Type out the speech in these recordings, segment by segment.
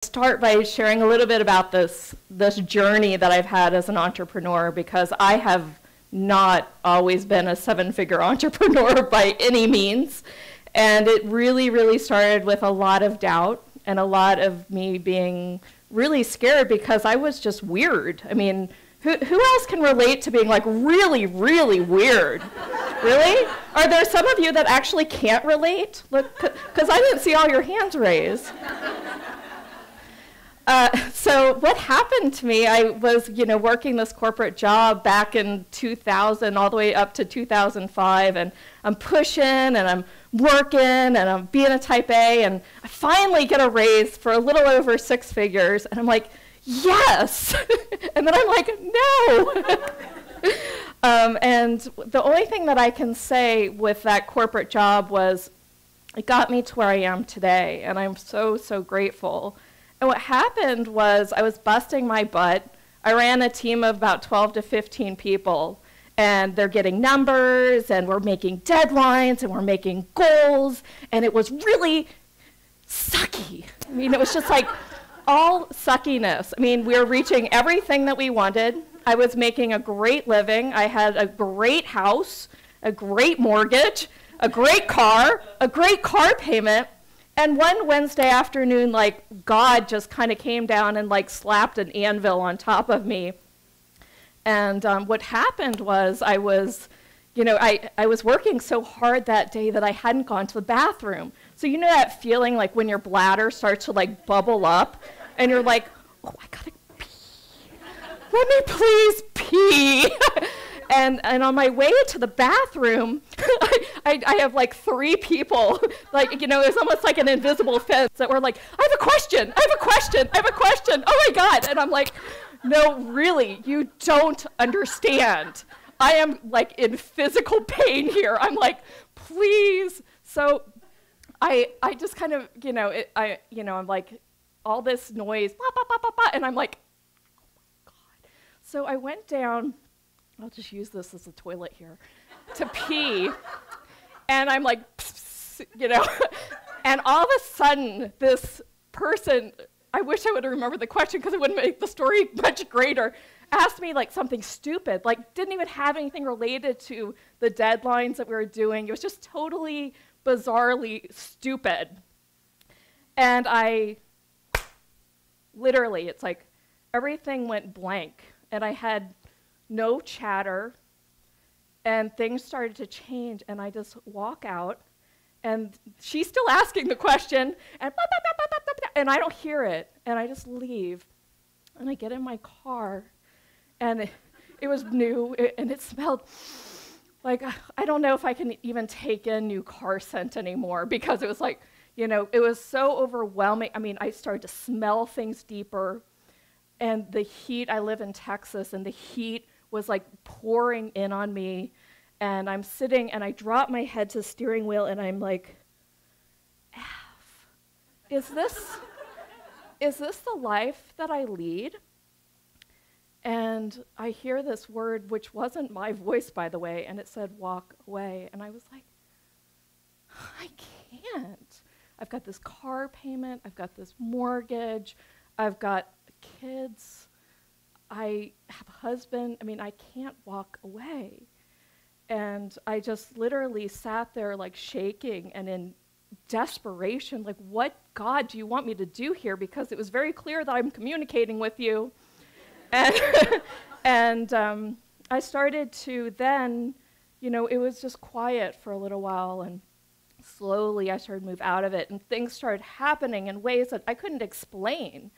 Start by sharing a little bit about this journey that I've had as an entrepreneur, because I have not always been a seven-figure entrepreneur by any means. And it really started with a lot of doubt and a lot of me being really scared because I was just weird. I mean, who else can relate to being like really weird? Really? Are there some of you that actually can't relate? Look, because I didn't see all your hands raised. So what happened to me, I was, working this corporate job back in 2000 all the way up to 2005, and I'm pushing and I'm working and I'm being a type A, and I finally get a raise for a little over 6 figures, and I'm like, yes! And then I'm like, no! And the only thing that I can say with that corporate job was it got me to where I am today, and I'm so grateful. And what happened was I was busting my butt. I ran a team of about 12 to 15 people, and they're getting numbers, and we're making deadlines, and we're making goals, and it was really sucky. I mean, it was just like all suckiness. I mean, we were reaching everything that we wanted. I was making a great living. I had a great house, a great mortgage, a great car payment. And one Wednesday afternoon, like, God just kind of came down and, like, slapped an anvil on top of me. And what happened was I was working so hard that day that I hadn't gone to the bathroom. So you know that feeling like when your bladder starts to, like, bubble up, and you're like, oh, I gotta pee. Let me please pee. And on my way to the bathroom, I have like 3 people, like, it's almost like an invisible fence that were like, I have a question, oh my God. And I'm like, no, really, you don't understand. I am like in physical pain here. I'm like, please. So I just kind of, I'm like, all this noise, blah, blah, blah, blah, blah, and I'm like, oh my God. So I went down. I'll just use this as a toilet here, to pee, and I'm like, pss, and all of a sudden, this person, I wish I would have remembered the question because it wouldn't make the story much greater, asked me like something stupid, like didn't even have anything related to the deadlines that we were doing. It was just totally, bizarrely stupid. And I, literally, it's like everything went blank, and I had no chatter, and things started to change, and I just walk out, and she's still asking the question, and blah, blah, blah, blah, blah, blah, and I don't hear it, and I just leave, and I get in my car, and it was new, and it smelled like, I don't know if I can even take in new car scent anymore, because it was like, it was so overwhelming. I mean, I started to smell things deeper, and the heat, I live in Texas, and the heat was like pouring in on me, and I'm sitting and I drop my head to the steering wheel and I'm like, F, is this the life that I lead? And I hear this word, which wasn't my voice, by the way, and it said, walk away. And I was like, I can't. I've got this car payment, I've got this mortgage, I've got kids, I have a husband. I mean, I can't walk away. And I just literally sat there like shaking and in desperation, like, what, God, do you want me to do here? Because it was very clear that I'm communicating with you. And I started to then, it was just quiet for a little while, and slowly I started to move out of it, and things started happening in ways that I couldn't explain.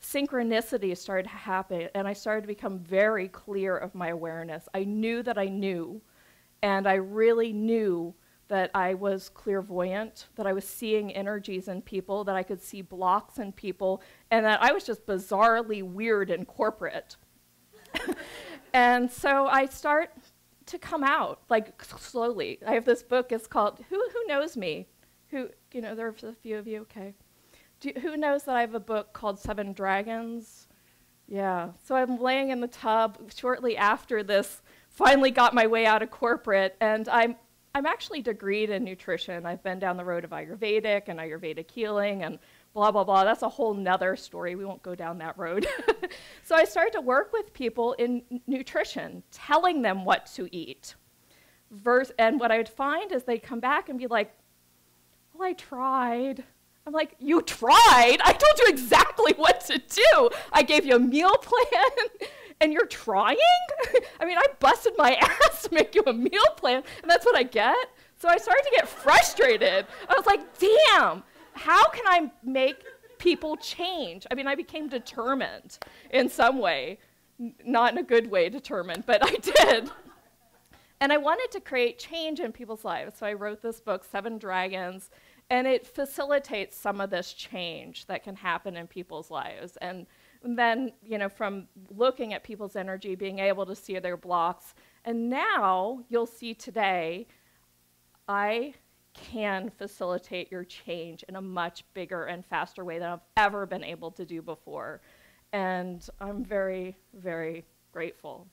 Synchronicity started to happen, and I started to become very clear of my awareness. I knew that I knew, and I really knew that I was clairvoyant, that I was seeing energies in people, that I could see blocks in people, and that I was just bizarrely weird and corporate. And so I start to come out, like, slowly. I have this book, it's called Who Knows Me? There's a few of you, okay. Who knows that I have a book called 7 Dragons? Yeah, so I'm laying in the tub shortly after this, finally got my way out of corporate, and I'm actually degreed in nutrition. I've been down the road of Ayurvedic and Ayurvedic healing and blah, blah, blah. That's a whole nother story. We won't go down that road. So I started to work with people in nutrition, telling them what to eat. And what I would find is they'd come back and be like, well, I tried. I'm like, you tried? I told you exactly what to do. I gave you a meal plan, and you're trying? I mean, I busted my ass to make you a meal plan, and that's what I get? So I started to get frustrated. I was like, damn, how can I make people change? I mean, I became determined in some way. Not in a good way determined, but I did. And I wanted to create change in people's lives. So I wrote this book, 7 Dragons, and it facilitates some of this change that can happen in people's lives. And then, you know, from looking at people's energy, being able to see their blocks. And now you'll see today, I can facilitate your change in a much bigger and faster way than I've ever been able to do before. And I'm very, very grateful.